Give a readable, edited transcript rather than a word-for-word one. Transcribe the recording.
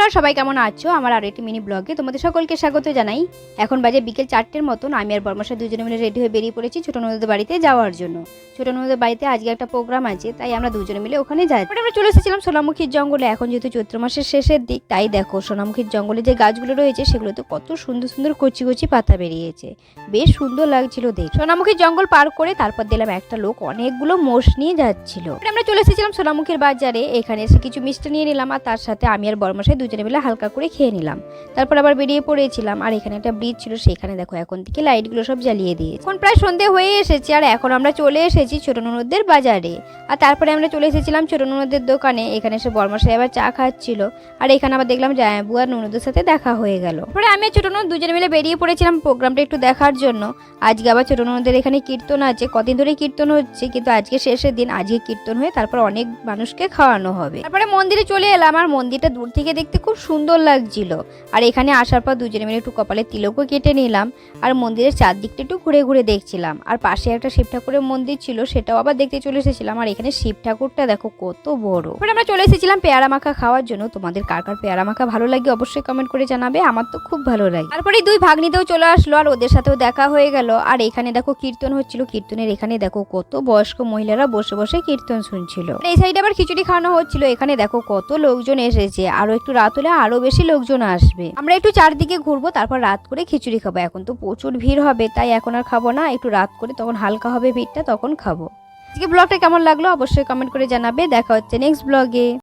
বন্ধুরা সবাই কেমন আছো? আমার আরো একটি মিনি ব্লগে তোমাদের সকলকে স্বাগত জানাই। এখন বাজে বিকেল 4টের মতন। আমি আর বর্মশাই দুজনে মিলে রেডি হয়ে বেরিয়ে পড়েছি ছোট ননদের বাড়িতে যাওয়ার জন্য। ছোট ননদের বাড়িতে আজকে একটা প্রোগ্রাম আছে, তাই আমরা দুজনে মিলে ওখানে যাই। আমরা চলে এসেছিলাম সোনামুখীর জঙ্গলে। এখন যেহেতু চৈত্র মাসের শেষের দিক, তাই দেখো সোনামুখীর জঙ্গলে যে গাছগুলো রয়েছে সেগুলোতে কত সুন্দর সুন্দর কচি কচি পাতা বেরিয়েছে। বেশ সুন্দর লাগছিল দেখে। সোনামুখীর জঙ্গল পার করে তারপর দিলাম একটা লোক অনেকগুলো মোষ নিয়ে যাচ্ছিল। আমরা চলে এসেছিলাম সোনামুখীর বাজারে। এখানে এসে কিছু মিষ্টি নিয়ে নিলাম, আর তার সাথে আমি আর বর্মশাই দুজনে মিলে হালকা করে খেয়ে নিলাম। তারপর আবার বেরিয়ে পড়েছিলাম। আর এখানে একটা ব্রিজ ছিল, সেখানে দেখো এখন থেকে লাইটগুলো সব জ্বালিয়ে দিয়ে এখন প্রায় সন্ধে হয়ে এসেছে। আর এখন আমরা চলে এসেছি ছোট ননদের বাজারে। আর তারপরে আমরা চলে এসেছিলাম ছোট ননদের দোকানে। এখানে এসে বর্মশাই আবার চা খাচ্ছিল। আর এখানে আবার দেখলাম জামাইবু আর ননদের সাথে দেখা হয়ে গেল। পরে আমি আর ছোট ননদ দুজনে মিলে বেরিয়ে পড়েছিলাম প্রোগ্রামটা একটু দেখার জন্য। আজকে আবার ছোট ননদের এখানে কীর্তন আছে। কদিন ধরে কীর্তন হচ্ছে, কিন্তু আজকে শেষের দিন। আজকে কীর্তন হয়ে তারপর অনেক মানুষকে খাওয়ানো হবে। তারপরে মন্দিরে চলে এলাম। আর মন্দিরটা দূর থেকে দেখতে খুব সুন্দর লাগছিল। আর এখানে আসার পর দুজনে মিলে একটু কপালে তিলকও কেটে নিলাম। আর মন্দিরের চারদিকটা একটু ঘুরে ঘুরে দেখছিলাম। আর পাশে একটা শিব ঠাকুরের মন্দির ছিল, সেটাও আবার দেখতে চলে এসেছিলাম। আর এখানে শিব ঠাকুরটা দেখো কত বড়। আমরা চলে এসেছিলাম পেয়ারা মাখা খাওয়ার জন্য। তোমাদের কার কার পেয়ারা মাখা ভালো লাগে অবশ্যই কমেন্ট করে জানাবে। আমার তো খুব ভালো লাগে। তারপরে দুই ভাগ্নিতেও চলে আসলো, আর ওদের সাথেও দেখা হয়ে গেল। আর এখানে দেখো কীর্তন হচ্ছিল। কীর্তনের এখানে দেখো কত বয়স্ক মহিলারা বসে বসে কীর্তন শুনছিল। এই সাইডে আবার খিচুড়ি খাওয়ানো হচ্ছিল। এখানে দেখো কত লোকজন এসেছে। আরো একটু রাত হলে আরো বেশি লোকজন আসবে। আমরা একটু চারদিকে ঘুরবো, তারপর রাত করে খিচুড়ি খাবো। এখন তো প্রচুর ভিড় হবে, তাই এখন আর খাবো না। একটু রাত করে তখন হালকা হবে ভিড়টা, তখন খাবো। আজকে ব্লগটা কেমন লাগলো অবশ্যই কমেন্ট করে জানাবে। দেখা হচ্ছে নেক্সট ব্লগে।